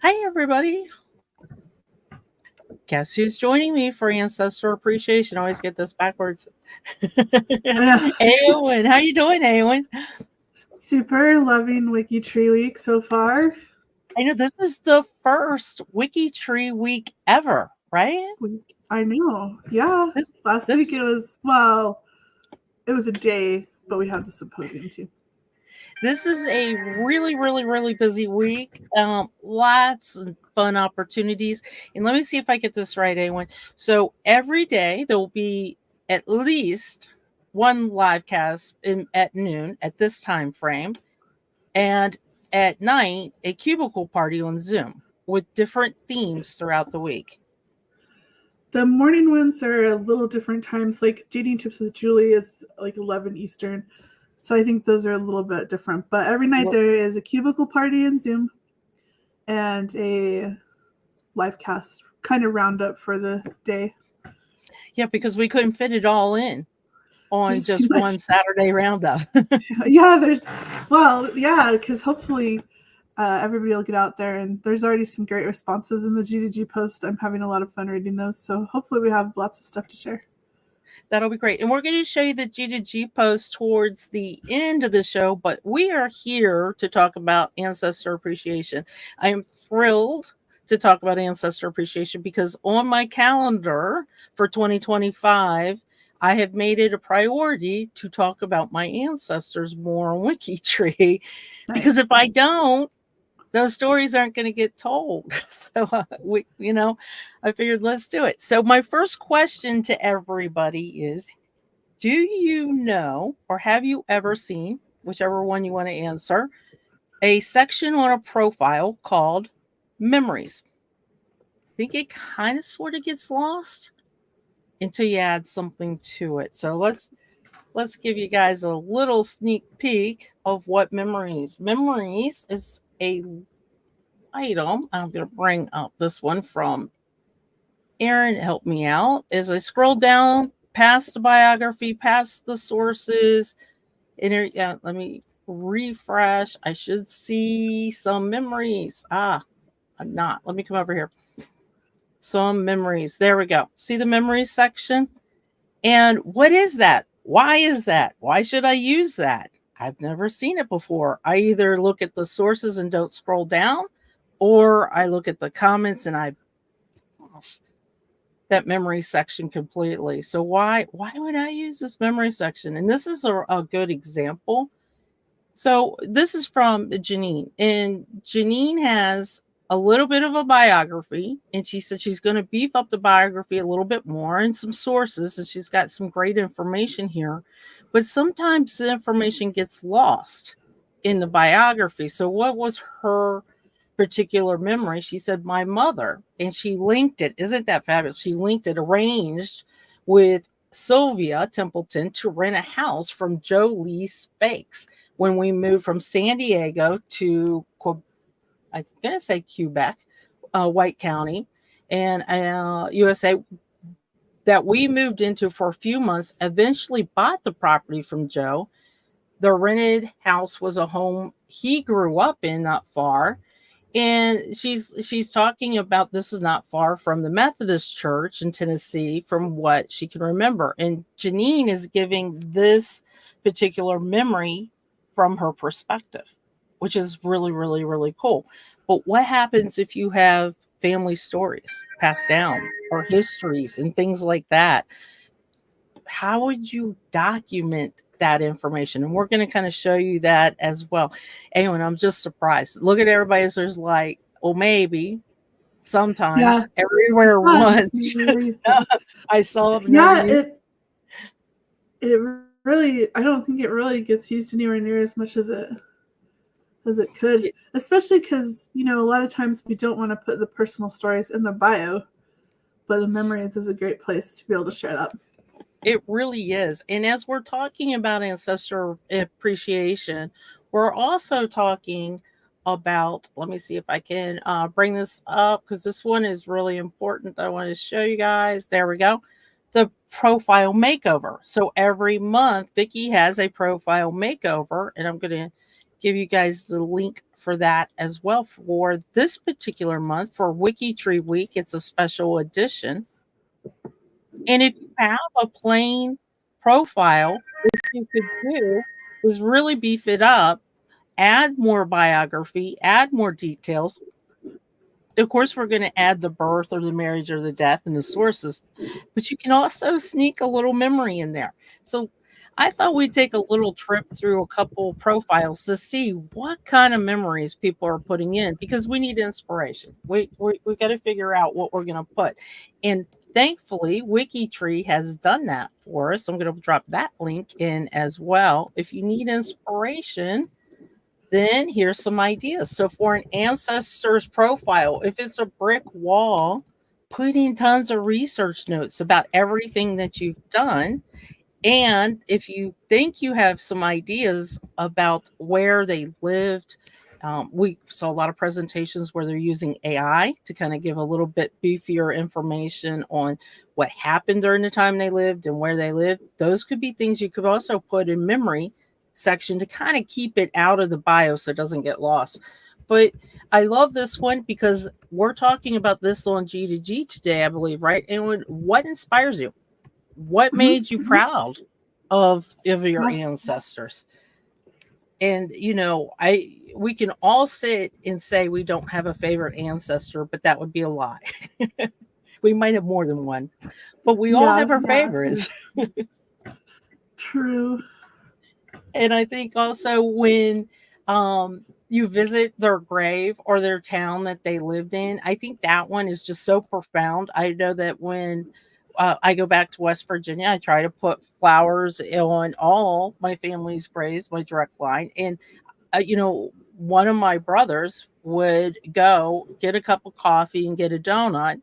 Hi, everybody. Guess who's joining me for Ancestor Appreciation? I always get this backwards. Eowyn, how you doing, Eowyn? Super loving WikiTree week so far. I know this is the first WikiTree week ever, right? I know. Yeah. This Last week it was a day, but we had the symposium too. This is a really busy week. Lots of fun opportunities. And let me see if I get this right, Eowyn. So every day there will be at least one live cast at noon at this time frame. And at night, a cubicle party on Zoom with different themes throughout the week. The morning ones are a little different times. Like Dating Tips with Julie is like 11 Eastern. So I think those are a little bit different. But every night there is a cubicle party in Zoom and a live cast kind of roundup for the day. Yeah, because we couldn't fit it all in on just one Saturday roundup. Yeah, because hopefully everybody will get out there, and there's already some great responses in the GDG post. I'm having a lot of fun reading those, so hopefully we have lots of stuff to share. That'll be great. And we're going to show you the GDG post towards the end of the show, but we are here to talk about Ancestor Appreciation. I am thrilled to talk about Ancestor Appreciation because on my calendar for 2025, I have made it a priority to talk about my ancestors more on WikiTree. Nice. Because if I don't, those stories aren't going to get told. So, I figured let's do it. So my first question to everybody is, do you know, or have you ever seen, whichever one you want to answer, a section on a profile called memories? I think it kind of sort of gets lost until you add something to it. So let's give you guys a little sneak peek of what memories. Memories is a item. I'm going to bring up this one from Aaron. Help me out as I scroll down past the biography, past the sources. Let me refresh. I should see some memories. I'm not. Let me come over here. Some memories. There we go. See the memories section? And what is that? Why is that? Why should I use that? I've never seen it before. I either look at the sources and don't scroll down, or I look at the comments and I lost that memory section completely. So why would I use this memory section? And this is a good example. So this is from Janine, and Janine has a little bit of a biography, and she said she's going to beef up the biography a little bit more and some sources, and she's got some great information here. But sometimes the information gets lost in the biography. So what was her particular memory? She said, my mother, and she linked it. Isn't that fabulous? She linked it, arranged with Sylvia Templeton to rent a house from Joe Lee Spakes when we moved from San Diego to, I'm going to say Quebec, White County, and USA, that we moved into for a few months, eventually bought the property from Joe. The rented house was a home he grew up in, not far. And she's talking about this is not far from the Methodist Church in Tennessee from what she can remember. And Janine is giving this particular memory from her perspective, which is really cool. But what happens if you have family stories passed down or histories and things like that? How would you document that information? And we're going to kind of show you that as well. Anyway, I'm just surprised. Look at everybody. There's like, well, maybe sometimes everywhere once. I saw it really, I don't think it really gets used anywhere near as much as it could, especially because, a lot of times we don't want to put the personal stories in the bio, but the memories is a great place to be able to share that. It really is. And as we're talking about ancestor appreciation, we're also talking about, let me see if I can bring this up because this one is really important. I want to show you guys. There we go. The profile makeover. So every month, Vicki has a profile makeover, and I'm going to give you guys the link for that as well for this particular month for WikiTree Week. It's a special edition. And if you have a plain profile, what you could do is really beef it up, add more biography, add more details. Of course, we're going to add the birth or the marriage or the death and the sources, but you can also sneak a little memory in there. So I thought we'd take a little trip through a couple profiles to see what kind of memories people are putting in because we need inspiration. We got to figure out what we're going to put. And thankfully, WikiTree has done that for us. I'm going to drop that link in as well. If you need inspiration, then here's some ideas. So for an ancestor's profile, if it's a brick wall, put in tons of research notes about everything that you've done. And if you think you have some ideas about where they lived, we saw a lot of presentations where they're using AI to kind of give a little bit beefier information on what happened during the time they lived and where they lived. Those could be things you could also put in memory section to kind of keep it out of the bio so it doesn't get lost. But I love this one because we're talking about this on G2G today, I believe, right? And what inspires you? What made you proud of your ancestors? And we can all sit and say we don't have a favorite ancestor, but that would be a lie. We might have more than one, but we all have our favorites. True. And I think also when you visit their grave or their town that they lived in, I think that one is just so profound. I know that when I go back to West Virginia, I try to put flowers on all my family's graves, my direct line. And, one of my brothers would go get a cup of coffee and get a donut.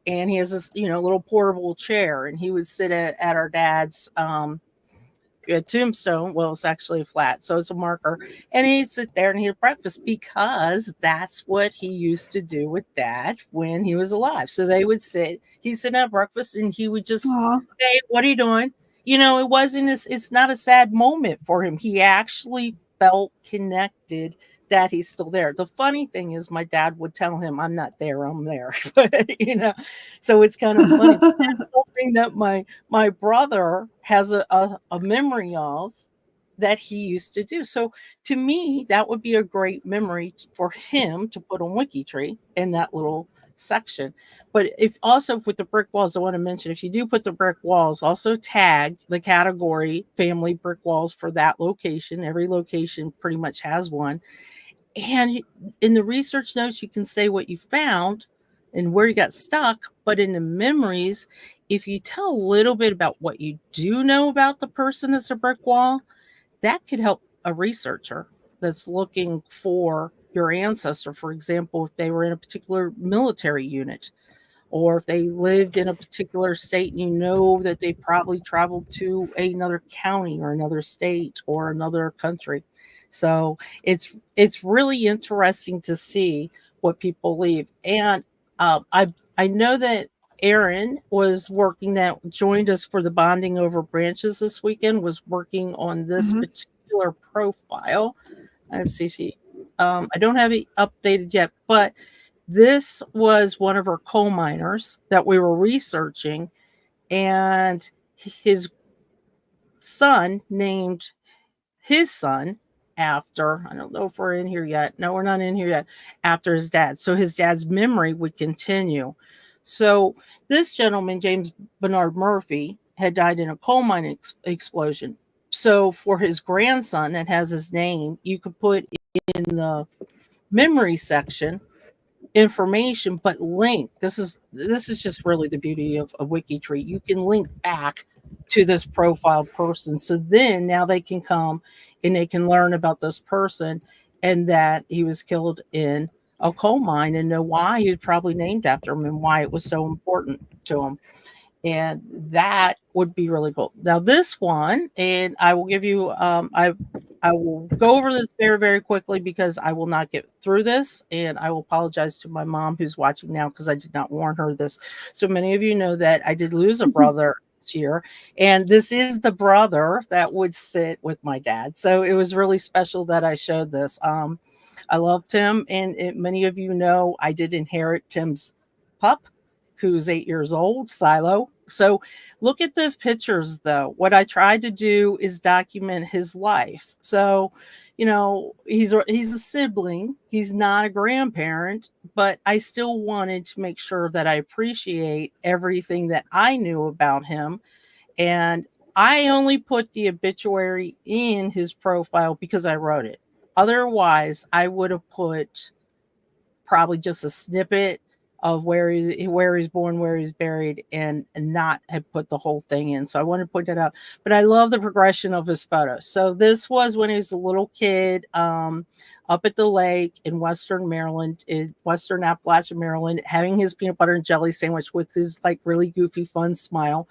And he has this, little portable chair. And he would sit at our dad's a tombstone. Well, it's actually flat, so it's a marker. And he'd sit there and he'd have breakfast because that's what he used to do with Dad when he was alive. So they would he'd sit at breakfast and he would just say, "What are you doing?" It's not a sad moment for him. He actually felt connected that he's still there. The funny thing is my dad would tell him, "I'm not there, I'm there." But so it's kind of funny. That's something that my brother has a memory of that he used to do. So to me, that would be a great memory for him to put on WikiTree in that little section. But if also with the brick walls, I want to mention, if you do put the brick walls, also tag the category family brick walls for that location. Every location pretty much has one. And in the research notes, you can say what you found and where you got stuck. But in the memories, if you tell a little bit about what you do know about the person that's a brick wall, that could help a researcher that's looking for your ancestor. For example, if they were in a particular military unit, or if they lived in a particular state and you know that they probably traveled to another county or another state or another country. So it's really interesting to see what people leave. And I know that Aaron was working, that joined us for the Bonding Over Branches this weekend, was working on this particular profile. Let's see. I don't have it updated yet, but this was one of our coal miners that we were researching, and his son named his son after, I don't know if we're in here yet. No, we're not in here yet. After his dad. So his dad's memory would continue. So this gentleman, James Bernard Murphy, had died in a coal mine explosion. So for his grandson that has his name, you could put in the memory section information, but link. This is just really the beauty of WikiTree. You can link back to this profiled person. So then now they can come and they can learn about this person and that he was killed in a coal mine and know why he was probably named after him and why it was so important to him. And that would be really cool. Now this one, and I will give you, I will go over this very, very quickly because I will not get through this. And I will apologize to my mom who's watching now because I did not warn her this. So many of you know that I did lose a brother this year. And this is the brother that would sit with my dad. So it was really special that I showed this. I love Tim, and many of you know I did inherit Tim's pup, who's 8 years old, Silo. So look at the pictures, though. What I tried to do is document his life. So, he's a sibling. He's not a grandparent, but I still wanted to make sure that I appreciate everything that I knew about him. And I only put the obituary in his profile because I wrote it. Otherwise, I would have put probably just a snippet of where he's born, where he's buried, and not have put the whole thing in. So I want to point that out. But I love the progression of his photos. So this was when he was a little kid, up at the lake in Western Maryland, in Western Appalachian, Maryland, having his peanut butter and jelly sandwich with his like really goofy, fun smile.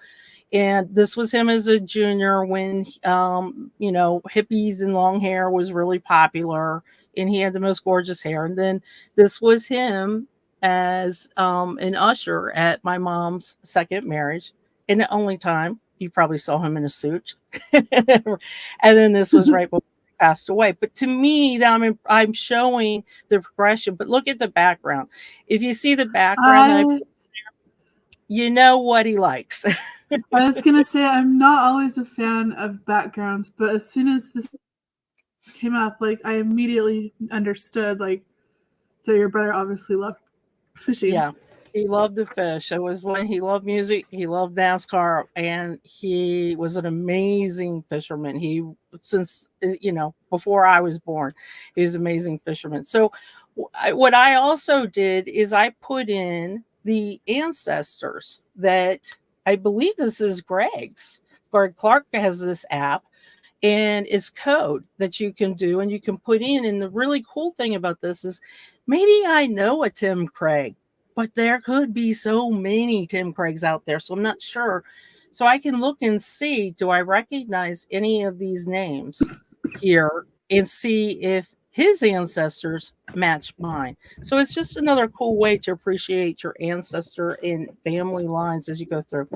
And this was him as a junior when hippies and long hair was really popular, and he had the most gorgeous hair. And then this was him as an usher at my mom's second marriage, and the only time you probably saw him in a suit. And then this was right before he passed away. But to me, I'm showing the progression. But look at the background. If you see the background, you know what he likes. I was going to say, I'm not always a fan of backgrounds, but as soon as this came up, like, I immediately understood, like, that your brother obviously loved fishing. Yeah, he loved to fish. It was when he loved music, he loved NASCAR, and he was an amazing fisherman. Since, before I was born, he was an amazing fisherman. So what I also did is I put in the ancestors that I believe this is Greg's. Greg Clark has this app, and it's code that you can do and you can put in. And the really cool thing about this is maybe I know a Tim Craig, but there could be so many Tim Craigs out there. So I'm not sure. So I can look and see, do I recognize any of these names here and see if his ancestors match mine. So it's just another cool way to appreciate your ancestor and family lines as you go through.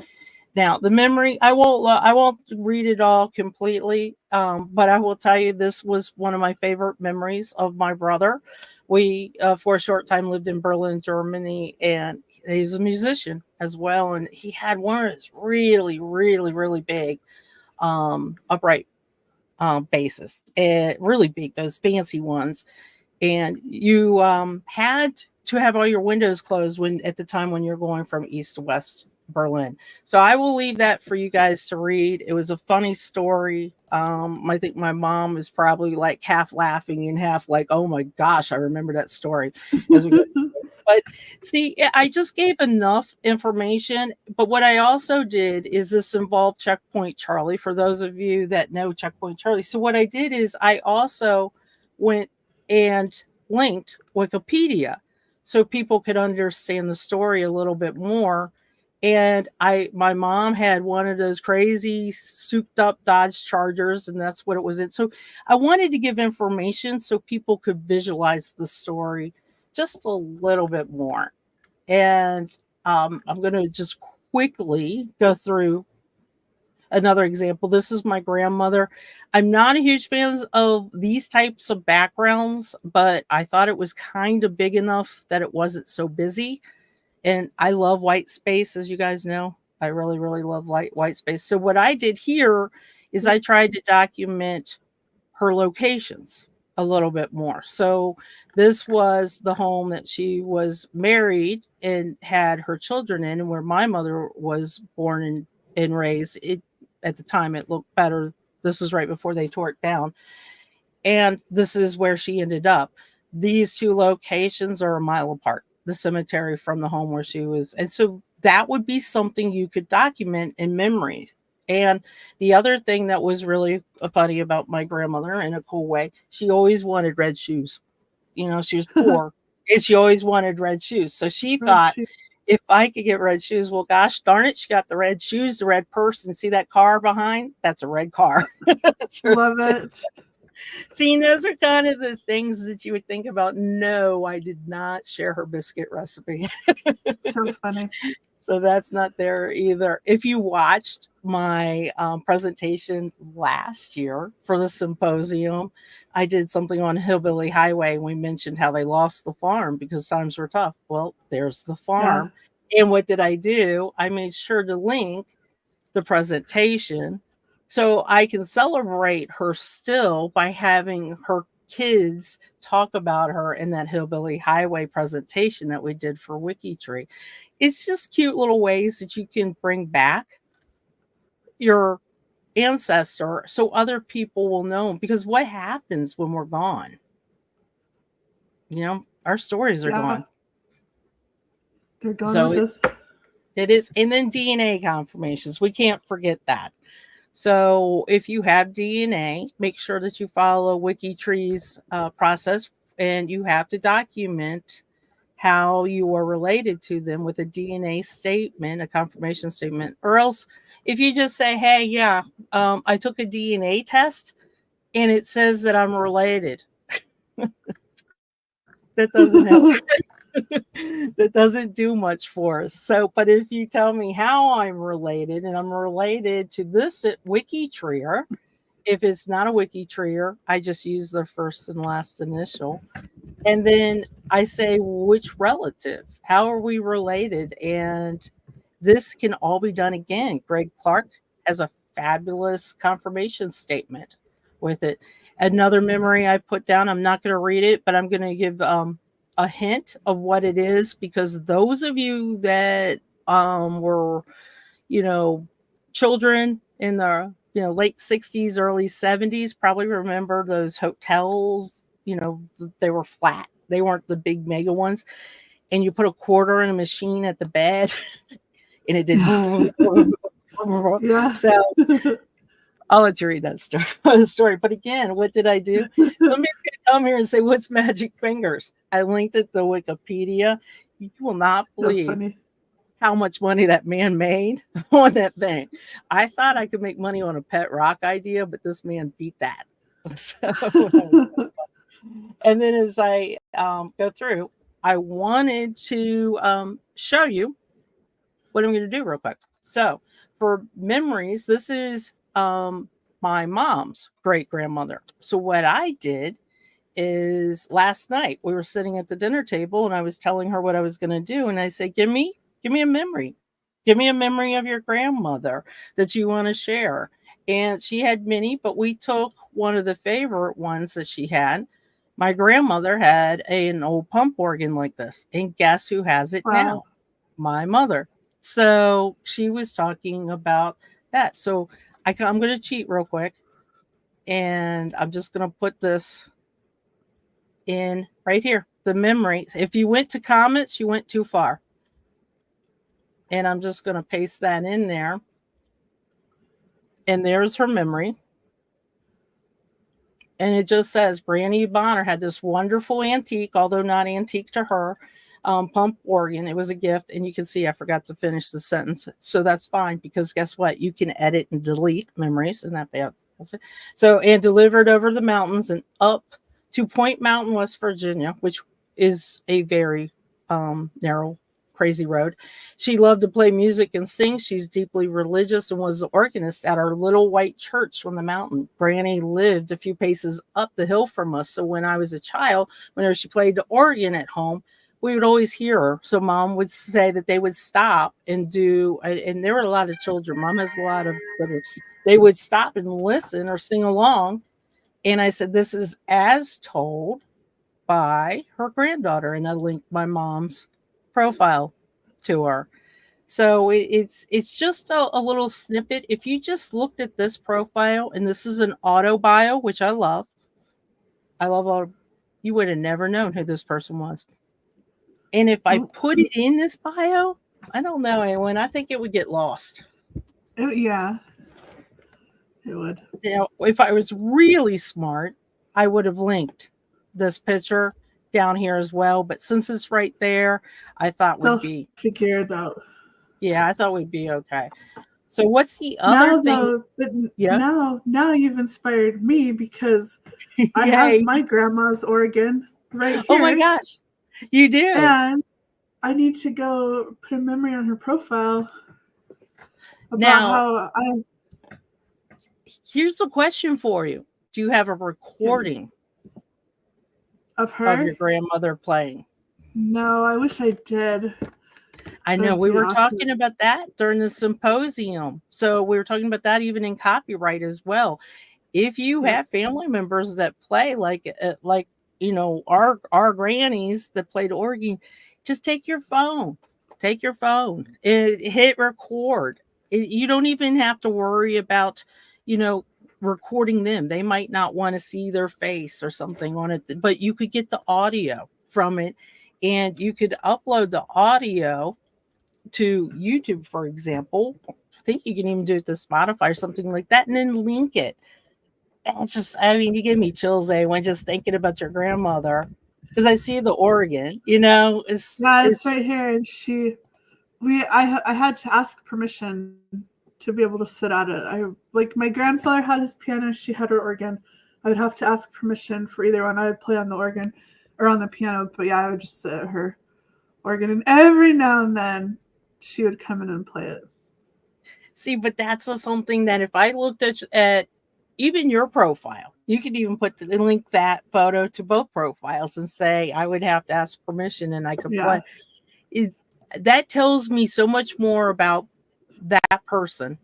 Now, the memory, I won't read it all completely, but I will tell you this was one of my favorite memories of my brother. We, for a short time, lived in Berlin, Germany, and he's a musician as well. And he had one of those really, really, really big upright basses, and really big, those fancy ones. And you had to have all your windows closed at the time when you're going from east to west Berlin. So I will leave that for you guys to read. It was a funny story. I think my mom was probably like half laughing and half like, oh my gosh, I remember that story as we go. But see, I just gave enough information. But what I also did is this involved Checkpoint Charlie, for those of you that know Checkpoint Charlie. So what I did is I also went and linked Wikipedia so people could understand the story a little bit more. And my mom had one of those crazy souped up Dodge Chargers, and that's what it was in. So I wanted to give information so people could visualize the story just a little bit more. And I'm going to just quickly go through another example. This is my grandmother. I'm not a huge fan of these types of backgrounds, but I thought it was kind of big enough that it wasn't so busy. And I love white space, as you guys know. I really, really love white space. So what I did here is I tried to document her locations a little bit more. So this was the home that she was married and had her children in, and where my mother was born and raised. At the time, it looked better. This was right before they tore it down. And this is where she ended up. These two locations are a mile apart, the cemetery from the home where she was. And so that would be something you could document in memories. And the other thing that was really funny about my grandmother in a cool way, she always wanted red shoes. She was poor and she always wanted red shoes. So she thought, if I could get red shoes, well, gosh darn it, she got the red shoes, the red purse, and see that car behind? That's a red car. Love it. See, those are kind of the things that you would think about. No, I did not share her biscuit recipe. So funny. So that's not there either. If you watched my presentation last year for the symposium, I did something on Hillbilly Highway. We mentioned how they lost the farm because times were tough. Well, there's the farm. And what did I do? I made sure to link the presentation so I can celebrate her still by having her kids talk about her in that Hillbilly Highway presentation that we did for WikiTree. It's just cute little ways that you can bring back your ancestor so other people will know, because what happens when we're gone? Our stories are gone. They're gone with us. It is. And then DNA confirmations. We can't forget that. So if you have DNA, make sure that you follow WikiTree's process, and you have to document how you are related to them with a DNA statement, a confirmation statement. Or else, if you just say, hey, yeah, I took a DNA test and it says that I'm related, that doesn't help. That doesn't do much for us. So, but if you tell me how I'm related, and I'm related to this WikiTreeer, if it's not a WikiTreeer, I just use their first and last initial. And then I say, which relative? How are we related? And this can all be done again. Greg Clark has a fabulous confirmation statement with it. Another memory I put down, I'm not going to read it, but I'm going to give a hint of what it is, because those of you that were, children in the late 60s, early 70s probably remember those hotels. They were flat. They weren't the big mega ones. And you put a quarter in a machine at the bed and it did. Yeah. So I'll let you read that story. But again, what did I do? Somebody's going to come here and say, what's magic fingers? I linked it to Wikipedia. You will not believe how much money that man made on that thing. I thought I could make money on a pet rock idea, but this man beat that. So, and then as I go through, I wanted to show you what I'm going to do real quick. So for memories, this is my mom's great grandmother. So what I did is last night we were sitting at the dinner table and I was telling her what I was going to do. And I said, give me a memory. Give me a memory of your grandmother that you want to share. And she had many, but we took one of the favorite ones that she had. My grandmother had an old pump organ like this. And guess who has it now? My mother. So she was talking about that. So I'm going to cheat real quick. And I'm just going to put this in right here, the memory. If you went to comments, you went too far. And I'm just going to paste that in there. And there's her memory. And it just says Granny Bonner had this wonderful antique, although not antique to her, pump organ. It was a gift. And you can see I forgot to finish the sentence. So that's fine, because guess what? You can edit and delete memories. Isn't that bad? So, and delivered over the mountains and up to Point Mountain, West Virginia, which is a very narrow, crazy road. She loved to play music and sing. She's deeply religious and was the organist at our little white church on the mountain. Granny lived a few paces up the hill from us. So when I was a child, whenever she played the organ at home, we would always hear her. So mom would say that they would stop and do, and there were a lot of children. Mom has a lot of, they would stop and listen or sing along. And I said, this is as told by her granddaughter. And I linked my mom's profile to her. So it's just a little snippet. If you just looked at this profile, and this is an auto bio, which I love all, you would have never known who this person was. And if I put it in this bio, I don't know, Eowyn, I think it would get lost. Yeah, it would. If I was really smart, I would have linked this picture down here as well. But since it's right there, I thought we'd be figure it out. Yeah, I thought we'd be okay. So what's the other thing? Though, but Yeah. now you've inspired me because I have Yay. my grandma's organ right here. Oh my gosh, you do. And I need to go put a memory on her profile about Now, how I. here's the question for you. Do you have a recording of her? Of your grandmother playing? No, I wish I did. I know we were talking about that during the symposium. So we were talking about that even in copyright as well. If you have family members that play like you know, our grannies that played organ, just take your phone, hit record. You don't even have to worry about, you know, recording them. They might not want to see their face or something on it, but you could get the audio from it, and you could upload the audio to YouTube, for example. I think you can even do it to Spotify or something like that, and then link it. It's just, I mean, you give me chills, when just thinking about your grandmother, because I see the organ, you know. It's right here, and I had to ask permission to be able to sit at it. Like my grandfather had his piano, she had her organ. I would have to ask permission for either one. I would play on the organ or on the piano, but yeah, I would just sit at her organ, and every now and then she would come in and play it. See, but that's something that if I looked at even your profile, you could even link that photo to both profiles and say, I would have to ask permission and I could play. That tells me so much more about that person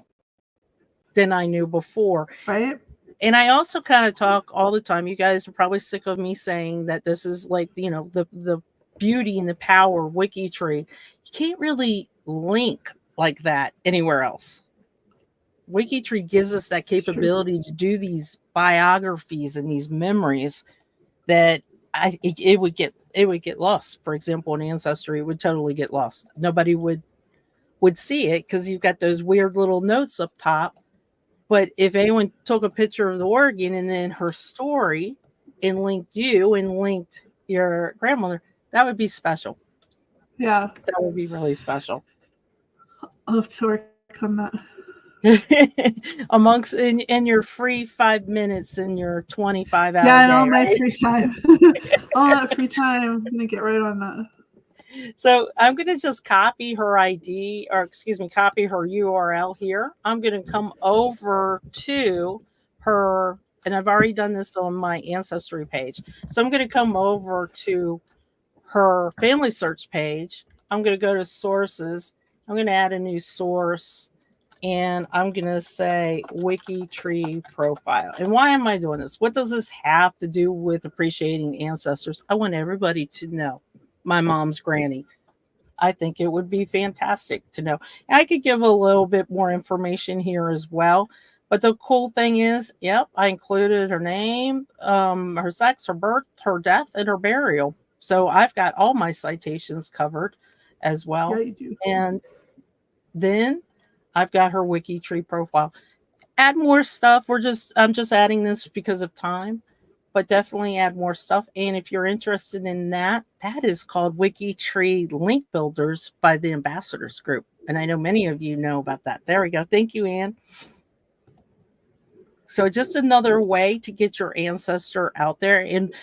than I knew before. Right. And I also kind of talk all the time. You guys are probably sick of me saying that this is like, you know, the beauty and the power of WikiTree. You can't really link like that anywhere else. WikiTree gives us that capability to do these biographies and these memories that it would get lost. For example, in Ancestry, it would totally get lost. Nobody would see it because you've got those weird little notes up top. But if anyone took a picture of the organ and then her story and linked you and linked your grandmother, that would be special. Yeah, that would be really special. I'll have to work on that. Amongst in your free 5 minutes in your 25 hour day, and all my free time. All that free time, I'm gonna get right on that. So I'm gonna just copy her ID, or excuse me, copy her URL here. I'm gonna come over to her, and I've already done this on my Ancestry page. So I'm gonna come over to her family search page. I'm gonna go to sources. I'm gonna add a new source. And I'm going to say WikiTree profile. And why am I doing this? What does this have to do with appreciating ancestors? I want everybody to know my mom's granny. I think it would be fantastic to know. And I could give a little bit more information here as well. But the cool thing is, yep, I included her name, her sex, her birth, her death, and her burial. So I've got all my citations covered as well. Yeah, you do. And then I've got her WikiTree profile. Add more stuff. I'm just adding this because of time, but definitely add more stuff. And if you're interested in that is called WikiTree Link Builders by the Ambassadors Group. And I know many of you know about that. There we go. Thank you, Anne. So just another way to get your ancestor out there. And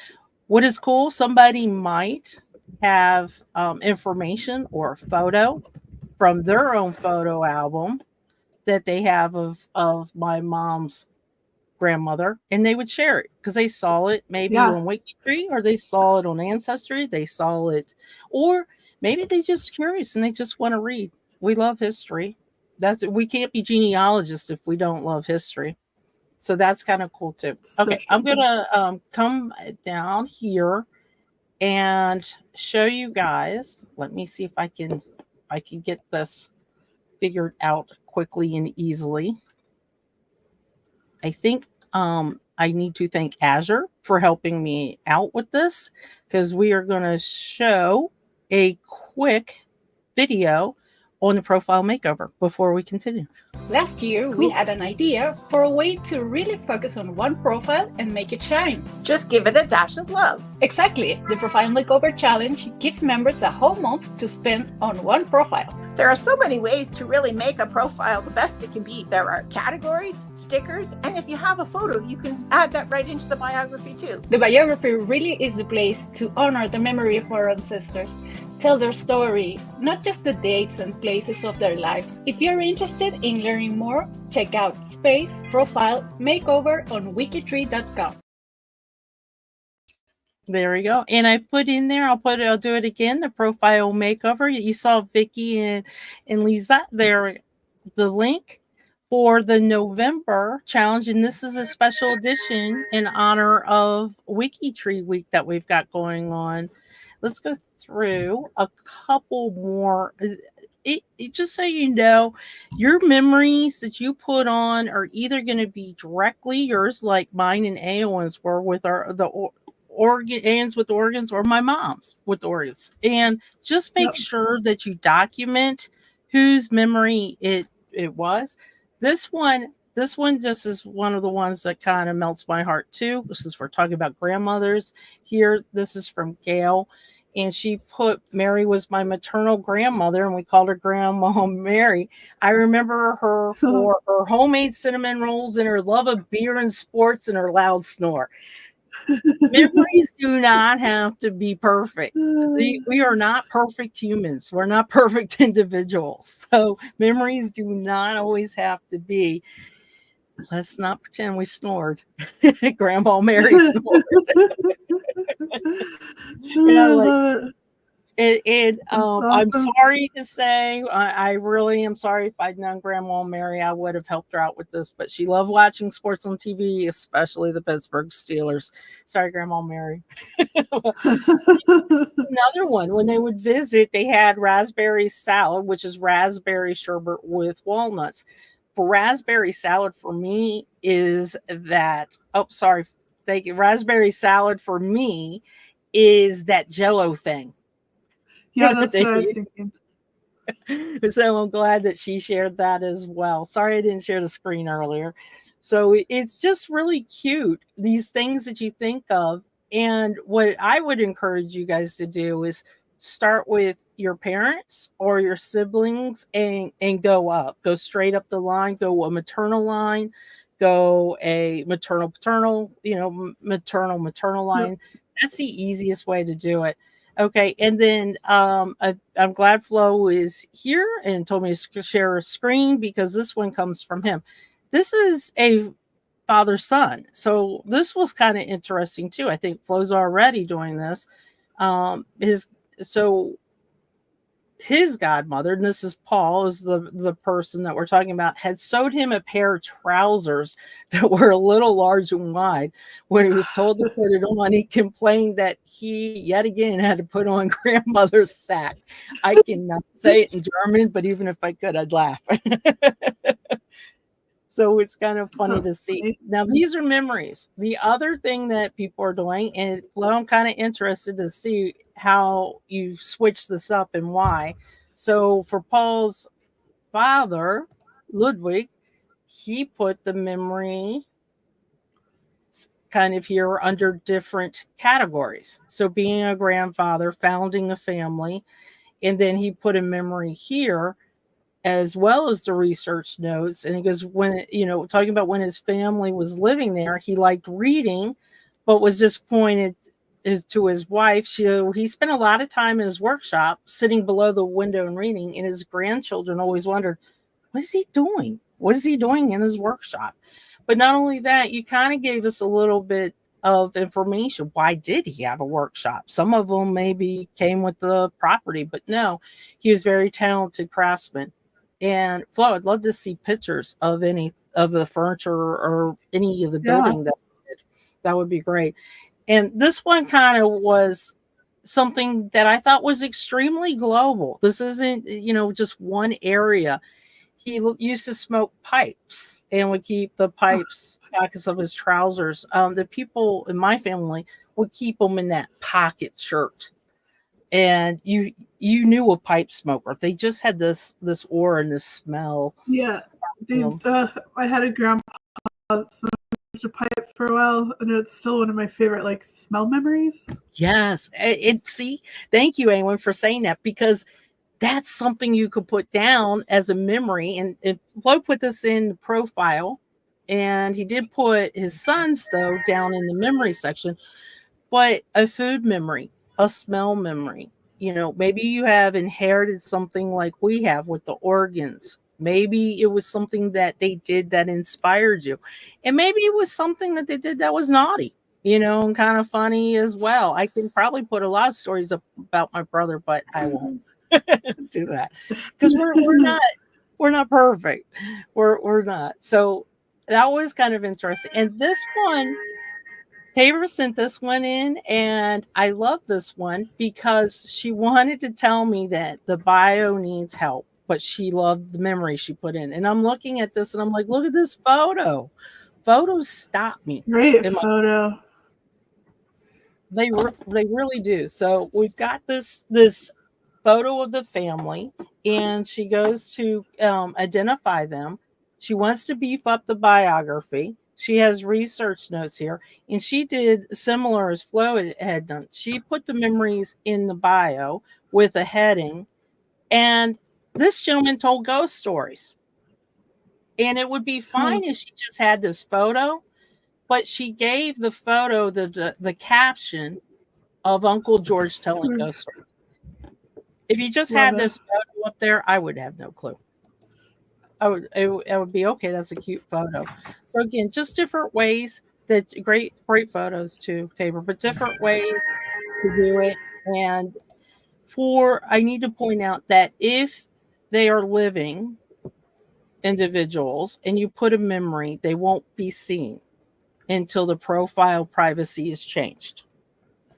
what is cool, somebody might have information or a photo from their own photo album that they have of my mom's grandmother, and they would share it because they saw it maybe on WikiTree, or they saw it on Ancestry, they saw it, or maybe they just curious and they just want to read. We love history. We can't be genealogists if we don't love history. So that's kind of cool too. Okay, I'm gonna come down here and show you guys. Let me see if I can get this figured out quickly and easily. I think I need to thank Azure for helping me out with this, because we are going to show a quick video on the profile makeover before we continue. Last year, we had an idea for a way to really focus on one profile and make it shine. Just give it a dash of love. Exactly. The Profile Makeover Challenge gives members a whole month to spend on one profile. There are so many ways to really make a profile the best it can be. There are categories, stickers, and if you have a photo, you can add that right into the biography too. The biography really is the place to honor the memory of our ancestors, tell their story, not just the dates and places of their lives. If you're interested in learning more, check out Space Profile Makeover on wikitree.com. There we go. And I put in there, I'll do it again, the profile makeover. You saw Vicky and Lisa there, the link for the November challenge. And this is a special edition in honor of WikiTree week that we've got going on. Let's go through a couple more. Just so you know, your memories that you put on are either going to be directly yours, like mine and Eowyn's were with Anne's with organs, or my mom's with organs. And just make sure that you document whose memory it was. This one just is one of the ones that kind of melts my heart too. Since we're talking about grandmothers here, this is from Gail. And she put Mary was my maternal grandmother, and we called her Grandma Mary. I remember her for her homemade cinnamon rolls and her love of beer and sports and her loud snore. Memories do not have to be perfect. We are not perfect humans. We're not perfect individuals. So memories do not always have to be. Let's not pretend we snored. Grandma Mary snored. I love it. And awesome. I'm sorry to say, I really am sorry. If I'd known Grandma Mary, I would have helped her out with this. But she loved watching sports on TV, especially the Pittsburgh Steelers. Sorry, Grandma Mary. Another one, when they would visit, they had raspberry salad, which is raspberry sherbet with walnuts. For raspberry salad, for me, is that, raspberry salad for me is that Jell-O thing. Yeah, that's what I was thinking. So I'm glad that she shared that as well. Sorry I didn't share the screen earlier. So it's just really cute, these things that you think of. And what I would encourage you guys to do is start with your parents or your siblings and go up. Go straight up the line, go a maternal line, go a maternal paternal line. Yep. That's the easiest way to do it. Okay, and then I'm glad Flo is here and told me to share a screen because this one comes from him. This is a father-son, so this was kind of interesting too. I think Flo's already doing this. His godmother, and this is Paul, is the person that we're talking about, had sewed him a pair of trousers that were a little large and wide. When he was told to put it on, he complained that he, yet again, had to put on grandmother's sack. I cannot say it in German, but even if I could, I'd laugh. So it's kind of funny to see. Now, these are memories. The other thing that people are doing, and I'm kind of interested to see how you switch this up and why. So for Paul's father, Ludwig, he put the memory kind of here under different categories. So being a grandfather, founding a family, and then he put a memory here as well as the research notes. And he goes, when, talking about when his family was living there, he liked reading, but was disappointed to his wife. He spent a lot of time in his workshop sitting below the window and reading, and his grandchildren always wondered, what is he doing? What is he doing in his workshop? But not only that, you kind of gave us a little bit of information. Why did he have a workshop? Some of them maybe came with the property, but no, he was a very talented craftsman. And Flo, I'd love to see pictures of any of the furniture or any of the building that would be great. And this one kind of was something that I thought was extremely global. This isn't, just one area. He used to smoke pipes and would keep the pipes pockets of his trousers. The people in my family would keep them in that pocket shirt. And you knew a pipe smoker. They just had this aura and this smell. Yeah. I had a grandpa that smoked a pipe for a while, and it's still one of my favorite smell memories. Yes. See, thank you, Eowyn, for saying that, because that's something you could put down as a memory. And Flo put this in the profile, and he did put his sons, though, down in the memory section. But a food memory, a smell memory, maybe you have inherited something like we have with the organs. Maybe it was something that they did that inspired you. And maybe it was something that they did that was naughty, and kind of funny as well. I can probably put a lot of stories about my brother, but I won't do that because we're not perfect. We're not. So that was kind of interesting. And this one, Tabor sent this one in, and I love this one because she wanted to tell me that the bio needs help, but she loved the memory she put in. And I'm looking at this, and I'm like, look at this photo. Photos stop me. Great photo. They really do. So we've got this photo of the family, and she goes to identify them. She wants to beef up the biography. She has research notes here, and she did similar as Flo had done. She put the memories in the bio with a heading, and this gentleman told ghost stories. And it would be fine if she just had this photo, but she gave the photo the caption of Uncle George telling ghost stories. If you just had this photo up there, I would have no clue. It would be okay. That's a cute photo. So again, just different ways that great photos too, Tabor, but different ways to do it. And I need to point out that if they are living individuals and you put a memory, they won't be seen until the profile privacy is changed.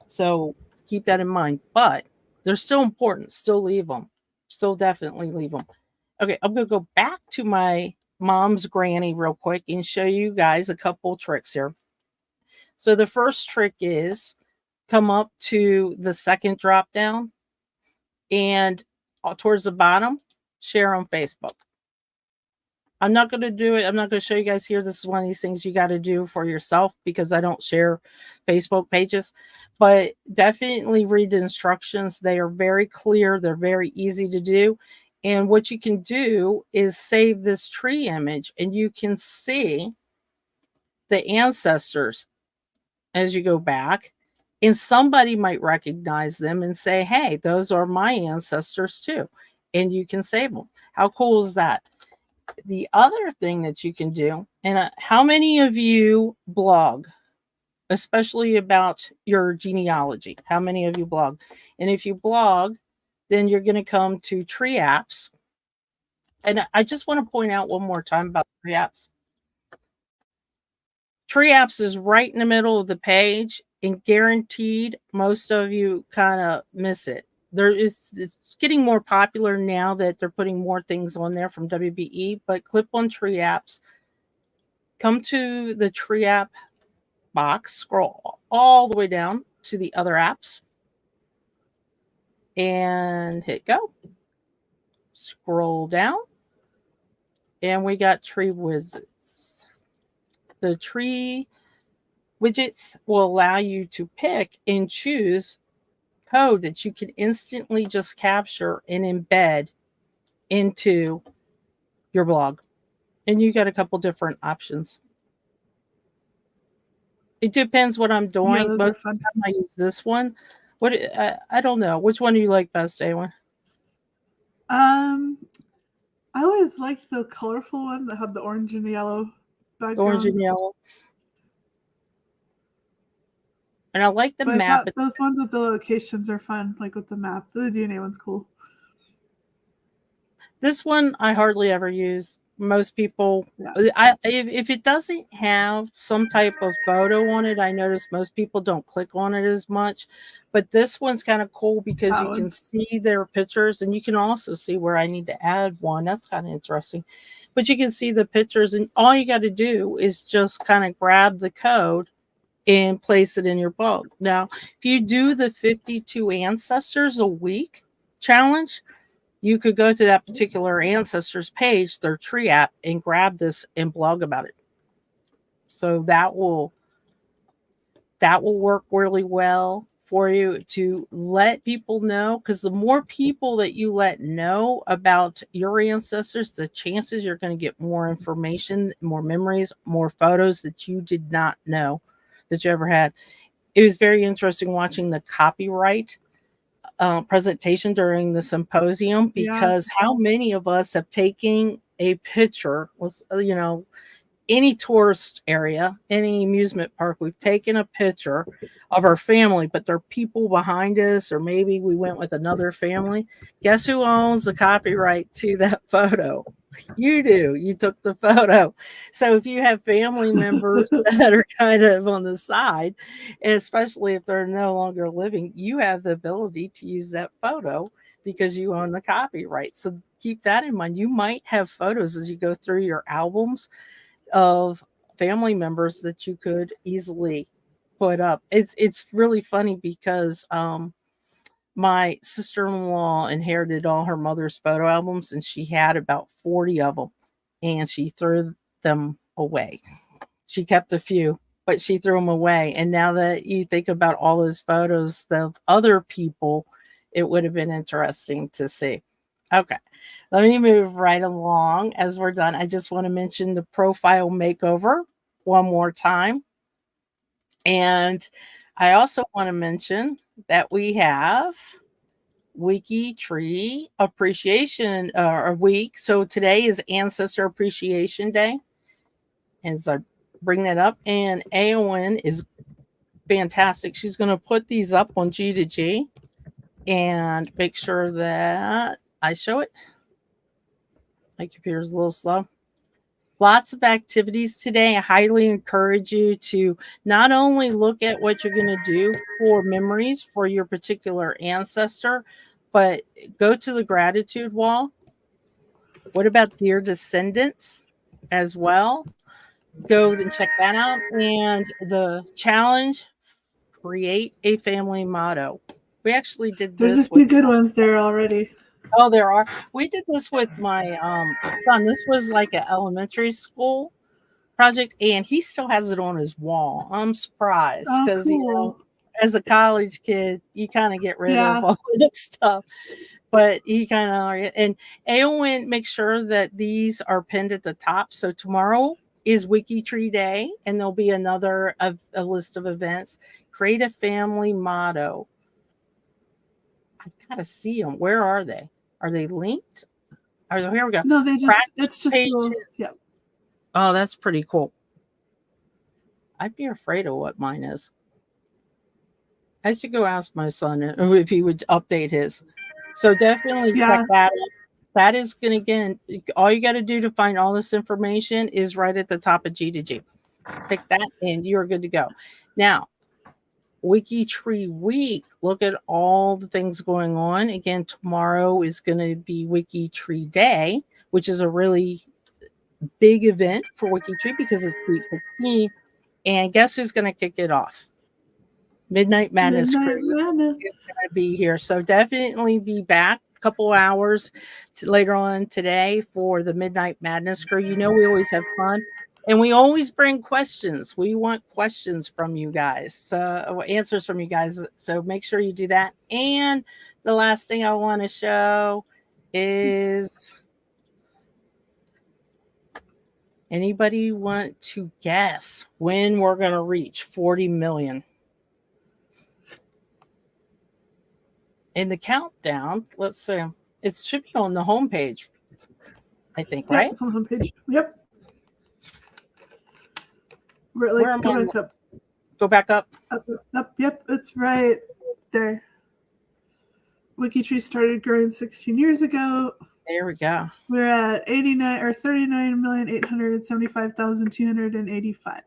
So keep that in mind. But they're still important. Still leave them. Still definitely leave them. Okay, I'm going to go back to my mom's granny real quick and show you guys a couple tricks here. So the first trick is come up to the second drop down and towards the bottom, share on Facebook. I'm not going to do it. I'm not going to show you guys here. This is one of these things you got to do for yourself because I don't share Facebook pages. But definitely read the instructions. They are very clear. They're very easy to do. And what you can do is save this tree image, and you can see the ancestors as you go back. And somebody might recognize them and say, hey, those are my ancestors too. And you can save them. How cool is that? The other thing that you can do, and how many of you blog, especially about your genealogy? How many of you blog? And if you blog, then you're going to come to tree apps. And I just want to point out one more time about tree apps. Tree apps is right in the middle of the page, and guaranteed most of you kind of miss it. It's getting more popular now that they're putting more things on there from WBE, but click on tree apps, come to the tree app box, scroll all the way down to the other apps, and hit go. Scroll down, and we got tree widgets. The tree widgets will allow you to pick and choose code that you can instantly just capture and embed into your blog. And you got a couple different options. It depends what I'm doing. Yeah, most of the time I use this one. I don't know. Which one do you like best, Eowyn? I always liked the colorful one that had the orange and yellow background. The orange and yellow. And I like the map. Those ones with the locations are fun, like with the map. The DNA one's cool. This one I hardly ever use. Most people, if it doesn't have some type of photo on it, I notice most people don't click on it as much. But this one's kind of cool because you can see their pictures, and you can also see where I need to add one. That's kind of interesting. But you can see the pictures, and all you got to do is just kind of grab the code and place it in your blog. Now, if you do the 52 ancestors a week challenge, you could go to that particular ancestors page, their tree app, and grab this and blog about it. So that will work really well for you to let people know, because the more people that you let know about your ancestors, the chances you're going to get more information, more memories, more photos that you did not know that you ever had. It was very interesting watching the copyright presentation during the symposium, because how many of us have taken a picture, any tourist area, any amusement park, we've taken a picture of our family, but there are people behind us, or maybe we went with another family. Guess who owns the copyright to that photo? You do. You took the photo. So if you have family members that are kind of on the side, especially if they're no longer living, you have the ability to use that photo because you own the copyright. So keep that in mind. You might have photos as you go through your albums of family members that you could easily put up. It's really funny because my sister-in-law inherited all her mother's photo albums, and she had about 40 of them, and she threw them away. She kept a few, but she threw them away. And now that you think about all those photos of other people, it would have been interesting to see. Okay, let me move right along as we're done. I just want to mention the profile makeover one more time. And I also want to mention that we have WikiTree Appreciation Week. So today is Ancestor Appreciation Day. As I bring that up, and Eowyn is fantastic. She's going to put these up on G2G and make sure that I show it. My computer's a little slow. Lots of activities today. I highly encourage you to not only look at what you're going to do for memories for your particular ancestor, but go to the gratitude wall. What about dear descendants as well? Go and check that out. And the challenge, create a family motto. We actually did this. There's a few good ones there already. Oh, there are. We did this with my son. This was like an elementary school project, and he still has it on his wall. I'm surprised because cool. As a college kid, you kind of get rid of all that stuff. But he kind of, and Eowyn, make sure that these are pinned at the top. So tomorrow is WikiTree Day, and there'll be another a list of events. Create a family motto. I've got to see them. Where are they? Are they linked? Here we go. No, it's just little, yeah. Oh, that's pretty cool. I'd be afraid of what mine is. I should go ask my son if he would update his. So definitely check that out. That is going to, again, all you got to do to find all this information is right at the top of G2G. Pick that and you're good to go. Now, WikiTree Week. Look at all the things going on. Again, tomorrow is going to be WikiTree Day, which is a really big event for WikiTree because it's Sweet 16. And guess who's going to kick it off? Midnight Madness crew is going to be here. So definitely be back a couple hours later on today for the Midnight Madness crew. You know, we always have fun. And we always bring questions. We want questions from you guys, answers from you guys. So make sure you do that. And the last thing I want to show is, anybody want to guess when we're going to reach 40 million? In the countdown, let's see. It should be on the homepage, I think, right? It's on the homepage. Yep. Go back up. Up. Yep, it's right there. WikiTree started growing 16 years ago. There we go. We're at 39,875,285.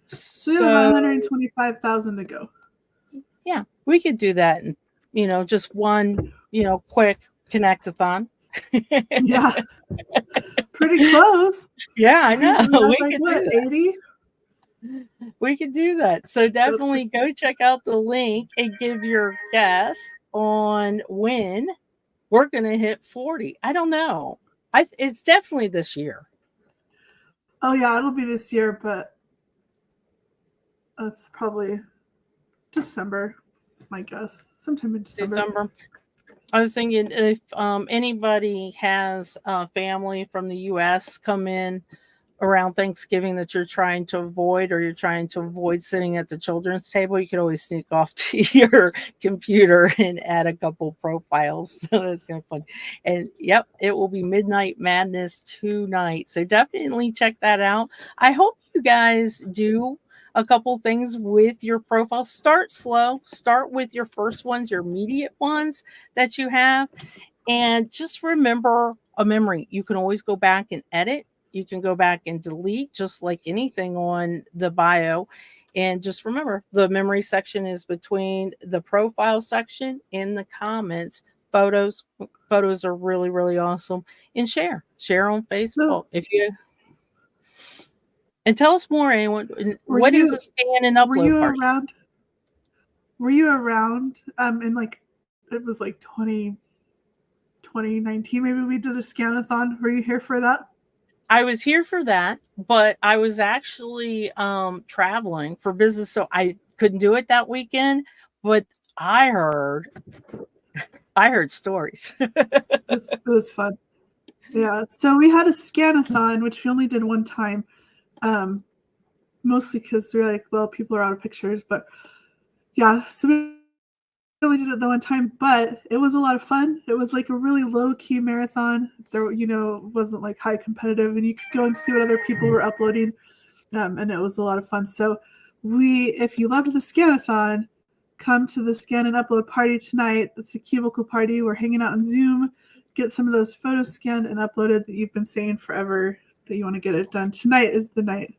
So we have about 125,000 to go. Yeah, we could do that, and just one, quick connect-a-thon. Yeah, pretty close. Yeah, I know. We could do that. 80. We could do that. So definitely go check out the link and give your guess on when we're going to hit 40. I don't know. It's definitely this year. Oh yeah, it'll be this year, but that's probably December is my guess. Sometime in December. I was thinking if anybody has family from the U.S. come in around Thanksgiving that you're trying to avoid, or you're trying to avoid sitting at the children's table, you could always sneak off to your computer and add a couple profiles. So that's kind of fun. And yep, it will be Midnight Madness tonight. So definitely check that out. I hope you guys do a couple things with your profile. Start slow. Start with your first ones, your immediate ones that you have. And just remember a memory. You can always go back and edit. You can go back and delete, just like anything on the bio. And just remember, the memory section is between the profile section and the comments. Photos are really, really awesome. And share on Facebook. And tell us more, anyone. What is a scan and upload party? Were you around in like, it was like 2019, maybe we did a scan-a-thon. Were you here for that? I was here for that, but I was actually traveling for business, so I couldn't do it that weekend. But I heard stories. It was fun. Yeah, so we had a scan-a-thon, which we only did one time, mostly because we were like, well, people are out of pictures. But yeah, so we only did it the one time, but it was a lot of fun. It was like a really low-key marathon. There, wasn't like high competitive, and you could go and see what other people were uploading, and it was a lot of fun. So if you loved the scan-a-thon, come to the scan and upload party tonight. It's a cubicle party. We're hanging out on Zoom. Get some of those photos scanned and uploaded that you've been saying forever that you want to get it done. Tonight is the night.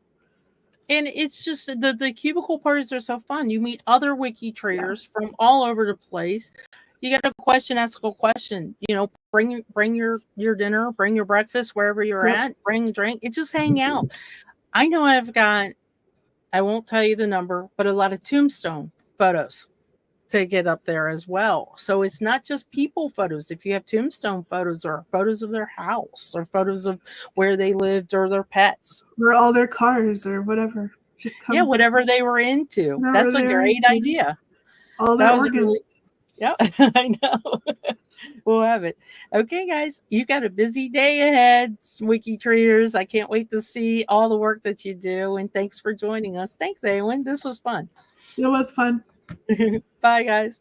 And it's just the cubicle parties are so fun. You meet other WikiTreeers from all over the place. You get a question, ask a question. Bring your dinner, bring your breakfast wherever you're at. Bring a drink. And just hang out. I know I've got, I won't tell you the number, but a lot of tombstone photos to get up there as well. So it's not just people photos. If you have tombstone photos or photos of their house or photos of where they lived or their pets or all their cars or whatever, just come. Yeah, whatever they were into. That's a great idea. All their organs. Yeah, I know. We'll have it. Okay, guys, you got a busy day ahead, WikiTreeers. I can't wait to see all the work that you do. And thanks for joining us. Thanks, Eowyn. This was fun. It was fun. Bye, guys.